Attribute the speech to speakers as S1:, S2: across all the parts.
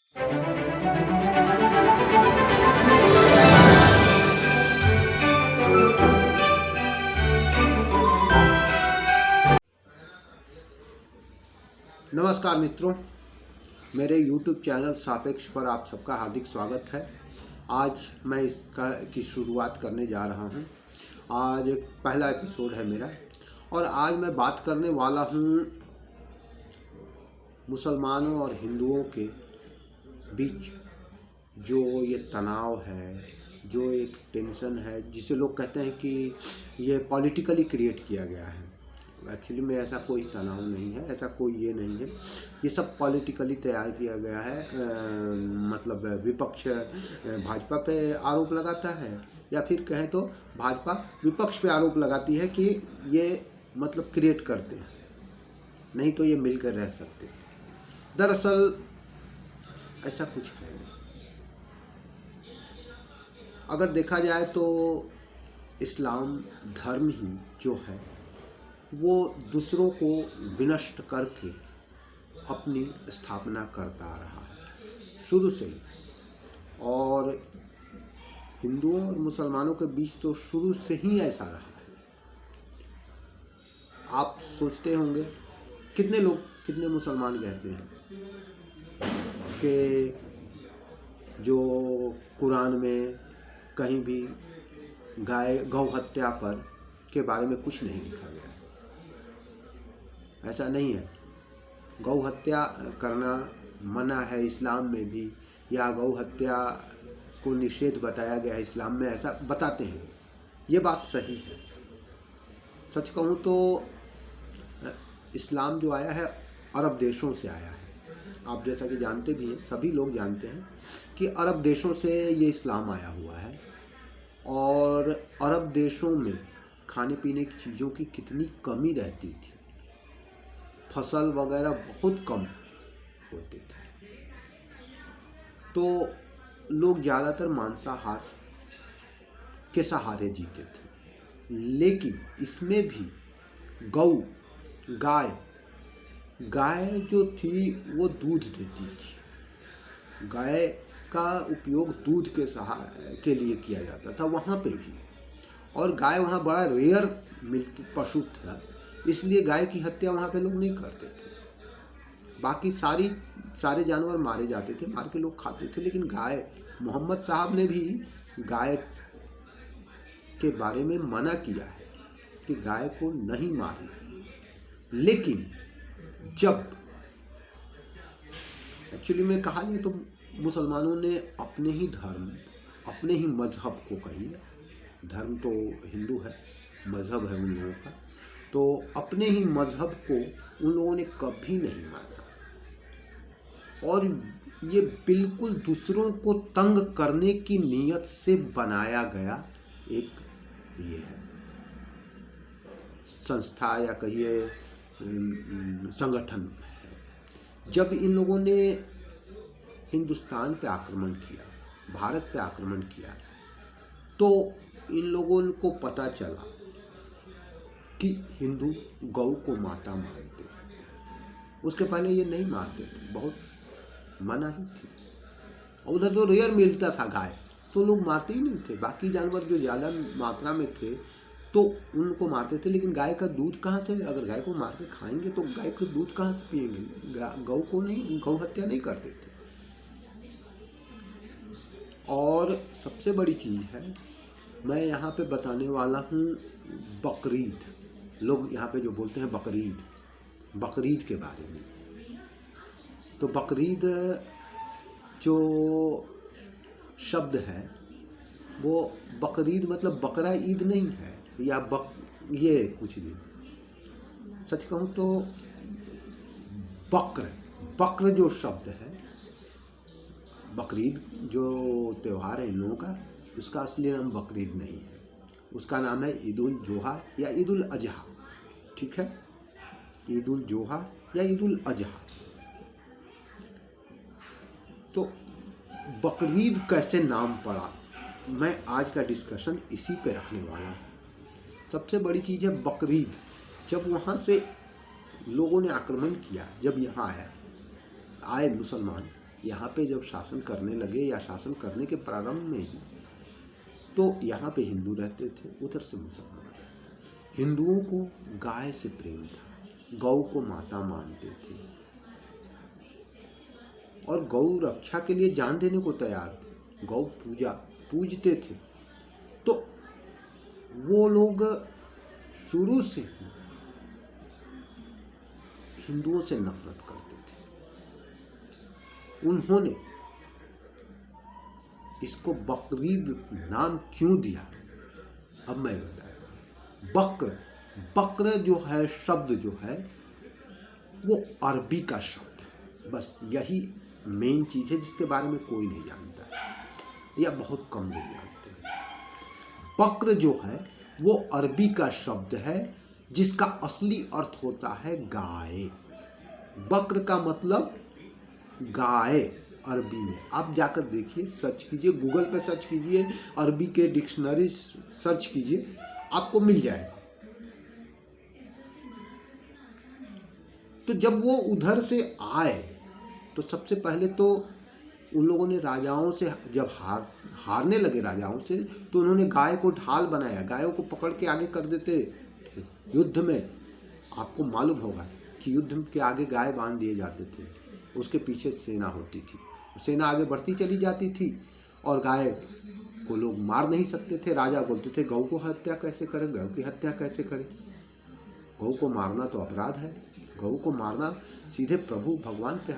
S1: नमस्कार मित्रों, मेरे YouTube चैनल सापेक्ष पर आप सबका हार्दिक स्वागत है। आज मैं इसकी शुरुआत करने जा रहा हूं। आज एक पहला एपिसोड है मेरा और आज मैं बात करने वाला हूं मुसलमानों और हिंदुओं के बीच जो ये तनाव है, जो एक टेंशन है, जिसे लोग कहते हैं कि ये पॉलिटिकली क्रिएट किया गया है। एक्चुअली में ऐसा कोई तनाव नहीं है, ऐसा कोई ये नहीं है, ये सब पॉलिटिकली तैयार किया गया है। मतलब विपक्ष भाजपा पे आरोप लगाता है या फिर कहें तो भाजपा विपक्ष पे आरोप लगाती है कि ये मतलब क्रिएट करते हैं, नहीं तो ये मिलकर रह सकते। दरअसल ऐसा कुछ है नहीं। अगर देखा जाए तो इस्लाम धर्म ही जो है वो दूसरों को विनष्ट करके अपनी स्थापना करता रहा है शुरू से ही। और हिंदुओं और मुसलमानों के बीच तो शुरू से ही ऐसा रहा है। आप सोचते होंगे कितने लोग, कितने मुसलमान कहते हैं कि जो कुरान में कहीं भी गौ हत्या पर के बारे में कुछ नहीं लिखा गया। ऐसा नहीं है। गौ हत्या करना मना है इस्लाम में भी, या गौ हत्या को निषेध बताया गया है इस्लाम में, ऐसा बताते हैं। ये बात सही है। सच कहूँ तो इस्लाम जो आया है अरब देशों से आया है। आप जैसा कि जानते भी हैं, सभी लोग जानते हैं कि अरब देशों से ये इस्लाम आया हुआ है। और अरब देशों में खाने पीने की चीज़ों की कितनी कमी रहती थी, फसल वगैरह बहुत कम होते थे, तो लोग ज़्यादातर मांसाहार के सहारे जीते थे। लेकिन इसमें भी गाय जो थी वो दूध देती थी। गाय का उपयोग दूध के लिए किया जाता था वहाँ पे भी। और गाय वहाँ बड़ा रेयर पशु था, इसलिए गाय की हत्या वहाँ पे लोग नहीं करते थे। बाकी सारे जानवर मारे जाते थे, मार के लोग खाते थे। लेकिन गाय, मोहम्मद साहब ने भी गाय के बारे में मना किया है कि गाय को नहीं मारे। लेकिन जब एक्चुअली में कहा जाए तो मुसलमानों ने अपने ही धर्म, अपने ही मज़हब को, कहिए धर्म तो हिंदू है, मज़हब है उन लोगों का, तो अपने ही मज़हब को उन लोगों ने कभी नहीं माना। और ये बिल्कुल दूसरों को तंग करने की नीयत से बनाया गया एक ये है संस्था या कहिए संगठन है। जब इन लोगों ने हिंदुस्तान पे आक्रमण किया, भारत पे आक्रमण किया, तो इन लोगों को पता चला कि हिंदू गौ को माता मानते हैं। उसके पहले ये नहीं मानते थे, बहुत मना ही थी। उधर जो रेयर मिलता था गाय, तो लोग मारते ही नहीं थे। बाकी जानवर जो ज़्यादा मात्रा में थे तो उनको मारते थे। लेकिन गाय का दूध कहाँ से, अगर गाय को मार के खाएंगे तो गाय का दूध कहाँ से पिएंगे? गौ को नहीं, गौ हत्या नहीं करते थे। और सबसे बड़ी चीज़ है, मैं यहाँ पे बताने वाला हूँ बकरीद। लोग यहाँ पे जो बोलते हैं बकरीद के बारे में। तो बकरीद जो शब्द है वो बकरीद मतलब बकरा ईद नहीं है, या ये कुछ भी। सच कहूँ तो बक्र जो शब्द है, बकरीद जो त्यौहार है इन लोगों का, उसका असली नाम बकरीद नहीं है। उसका नाम है ईद उल जोहा या ईद उल अजहा। ठीक है, ईद उल जोहा या ईद उल अजहा। तो बकरीद कैसे नाम पड़ा, मैं आज का डिस्कशन इसी पे रखने वाला हूँ। सबसे बड़ी चीज़ है बकरीद। जब वहाँ से लोगों ने आक्रमण किया, जब यहाँ आए मुसलमान, यहाँ पे जब शासन करने लगे या शासन करने के प्रारंभ में ही, तो यहाँ पे हिंदू रहते थे, उधर से मुसलमान। हिंदुओं को गाय से प्रेम था, गौ को माता मानते थे और गौ रक्षा के लिए जान देने को तैयार थे। गौ पूजा पूजते थे। तो वो लोग शुरू से ही हिंदुओं से नफरत करते थे। उन्होंने इसको बकरीद नाम क्यों दिया, अब मैं बताता हूँ। बक्र जो है, शब्द जो है वो अरबी का शब्द है। बस यही मेन चीज़ है जिसके बारे में कोई नहीं जानता है या बहुत कम लोग जानते हैं। बक्र जो है वो अरबी का शब्द है जिसका असली अर्थ होता है गाय। बक्र का मतलब गाय अरबी में। आप जाकर देखिए, सर्च कीजिए, गूगल पे सर्च कीजिए, अरबी के डिक्शनरी सर्च कीजिए, आपको मिल जाएगा। तो जब वो उधर से आए तो सबसे पहले तो उन लोगों ने राजाओं से, जब हारने लगे राजाओं से, तो उन्होंने गाय को ढाल बनाया, गायों को पकड़ के आगे कर देते थे युद्ध में। आपको मालूम होगा कि युद्ध के आगे गाय बांध दिए जाते थे, उसके पीछे सेना होती थी, सेना आगे बढ़ती चली जाती थी और गाय को लोग मार नहीं सकते थे। राजा बोलते थे गौ को हत्या कैसे करें, गौ की हत्या कैसे करें, गौ को मारना तो अपराध है, गौ को मारना सीधे प्रभु भगवान पे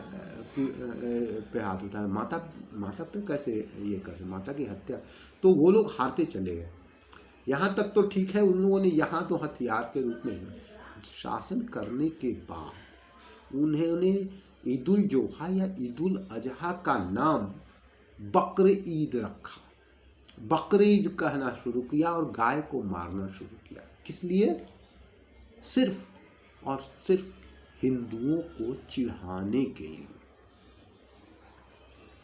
S1: हाथ उठाए, माता पे कैसे ये कर, माता की हत्या। तो वो लोग हारते चले गए। यहाँ तक तो ठीक है, उन लोगों ने यहाँ तो हथियार के रूप में शासन करने के बाद उन्होंने ईदुल जोहा या ईदुल अजहा का नाम बकर ईद रखा। बकरीद कहना शुरू किया और गाय को मारना शुरू किया। किस लिए? सिर्फ और सिर्फ हिंदुओं को चिढ़ाने के लिए।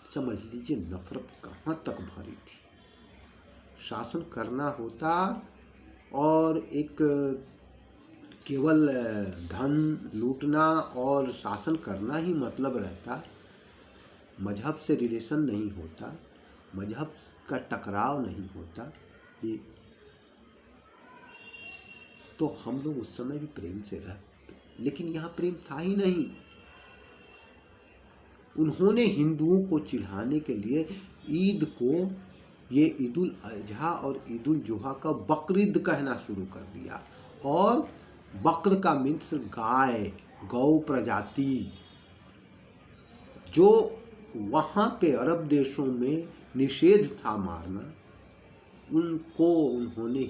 S1: समझ लीजिए नफरत कहाँ तक भरी थी। शासन करना होता और एक केवल धन लूटना और शासन करना ही मतलब रहता, मजहब से रिलेशन नहीं होता, मजहब का टकराव नहीं होता, ये तो हम लोग उस समय भी प्रेम से रह, लेकिन यहाँ प्रेम था ही नहीं। उन्होंने हिंदुओं को चिढ़ाने के लिए ईद को, ये ईदुल अजहा और ईदुल जोहा का बकरीद कहना शुरू कर दिया। और बकर का मीन्स गाय, गौ प्रजाति, जो वहाँ पे अरब देशों में निषेध था मारना, उनको उन्होंने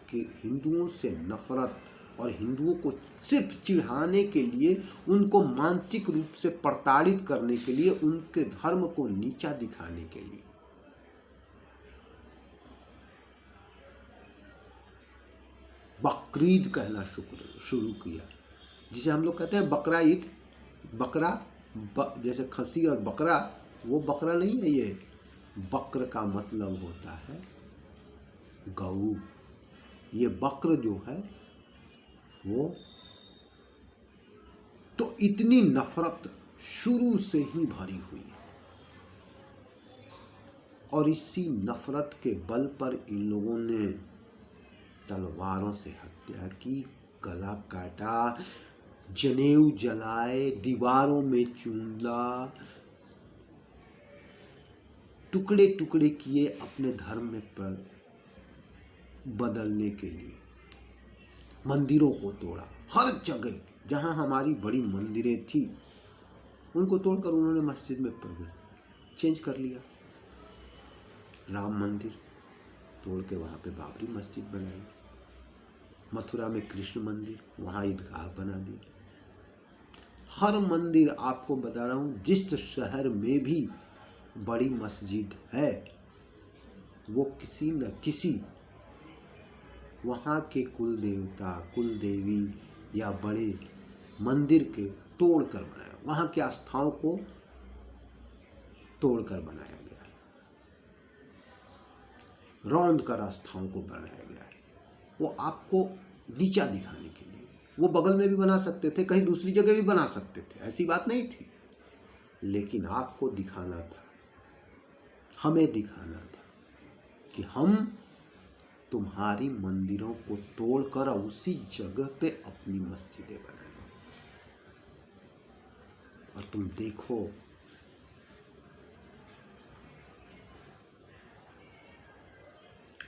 S1: हिंदुओं से नफरत और हिंदुओं को सिर्फ चिढ़ाने के लिए, उनको मानसिक रूप से प्रताड़ित करने के लिए, उनके धर्म को नीचा दिखाने के लिए बकरीद कहना शुरू किया, जिसे हम लोग कहते हैं बकरा ईद। बकरा जैसे खसी और बकरा, वो बकरा नहीं है, ये बक्र का मतलब होता है गऊ। ये बक्र जो है वो, तो इतनी नफरत शुरू से ही भरी हुई और इसी नफरत के बल पर इन लोगों ने तलवारों से हत्या की, गला काटा, जनेऊ जलाए, दीवारों में चूंदा, टुकड़े टुकड़े किए अपने धर्म में पर बदलने के लिए। मंदिरों को तोड़ा, हर जगह जहां हमारी बड़ी मंदिरें थी उनको तोड़कर उन्होंने मस्जिद में प्रवेश चेंज कर लिया। राम मंदिर तोड़ के वहाँ पे बाबरी मस्जिद बनाई, मथुरा में कृष्ण मंदिर, वहाँ ईदगाह बना दी। हर मंदिर, आपको बता रहा हूँ, जिस शहर में भी बड़ी मस्जिद है वो किसी न किसी वहाँ के कुल देवता, कुल देवी या बड़े मंदिर के तोड़कर बनाया, वहाँ के आस्थाओं को तोड़कर बनाया गया, रौंद कर आस्थाओं को बनाया गया। वो आपको नीचा दिखाने के लिए। वो बगल में भी बना सकते थे, कहीं दूसरी जगह भी बना सकते थे, ऐसी बात नहीं थी। लेकिन आपको दिखाना था, हमें दिखाना था कि हम तुम्हारी मंदिरों को तोड़कर उसी जगह पे अपनी मस्जिदें बनाएंगे। और तुम देखो,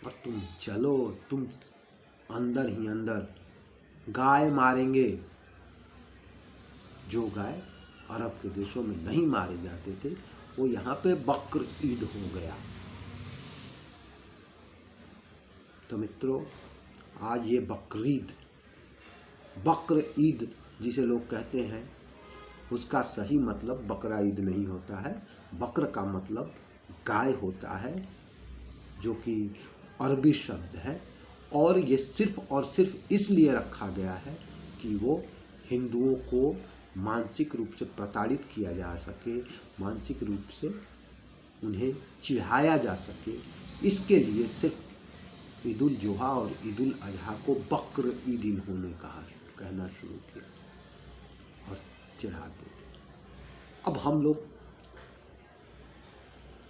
S1: और तुम चलो, तुम अंदर ही अंदर गाय मारेंगे, जो गाय अरब के देशों में नहीं मारे जाते थे, वो यहाँ पे बकर ईद हो गया। तो मित्रों, आज ये बकरीद, बकर ईद जिसे लोग कहते हैं, उसका सही मतलब बकरा ईद नहीं होता है। बकर का मतलब गाय होता है, जो कि अरबी शब्द है, और ये सिर्फ और सिर्फ इसलिए रखा गया है कि वो हिंदुओं को मानसिक रूप से प्रताड़ित किया जा सके, मानसिक रूप से उन्हें चिढ़ाया जा सके। इसके लिए सिर्फ ईद उल जुहा और ईद उल अजहा को बकर ईद इन्होंने कहना शुरू किया और चिढ़ाते थे। अब हम लोग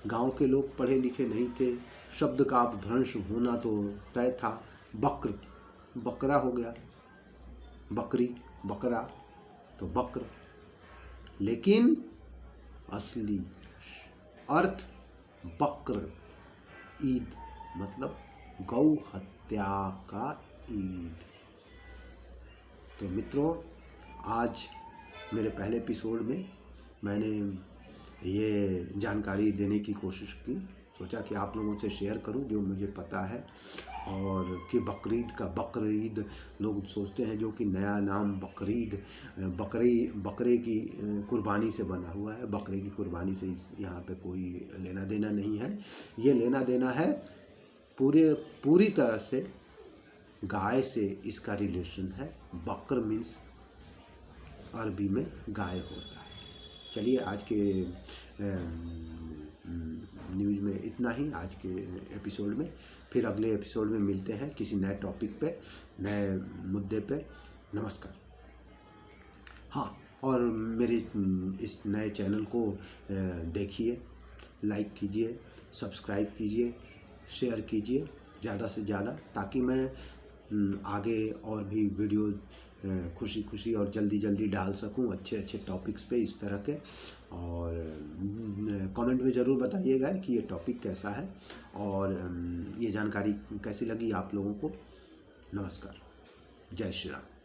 S1: गांव के लोग पढ़े लिखे नहीं थे, शब्द का अपभ्रंश होना तो तय था। बकर, बकरा हो गया, बकरी, बकरा, तो बकर। लेकिन असली अर्थ बकर ईद मतलब गौ हत्या का ईद। तो मित्रों, आज मेरे पहले एपिसोड में मैंने ये जानकारी देने की कोशिश की, सोचा कि आप लोगों से शेयर करूं जो मुझे पता है। और कि बकरीद का बकरीद लोग सोचते हैं, जो कि नया नाम बकरीद, बकरे की कुर्बानी से बना हुआ है। बकरे की कुर्बानी से यहाँ पे कोई लेना देना नहीं है। ये लेना देना है पूरी तरह से गाय से इसका रिलेशन है। बकर मीन्स अरबी में गाय होता है। चलिए, आज के न्यूज़ में इतना ही, आज के एपिसोड में। फिर अगले एपिसोड में मिलते हैं किसी नए टॉपिक पे, नए मुद्दे पे। नमस्कार। हाँ, और मेरे इस नए चैनल को देखिए, लाइक कीजिए, सब्सक्राइब कीजिए, शेयर कीजिए ज़्यादा से ज़्यादा, ताकि मैं आगे और भी वीडियो खुशी खुशी और जल्दी जल्दी डाल सकूं अच्छे अच्छे टॉपिक्स पे इस तरह के। और कमेंट में ज़रूर बताइएगा कि ये टॉपिक कैसा है और ये जानकारी कैसी लगी आप लोगों को। नमस्कार, जय श्री राम।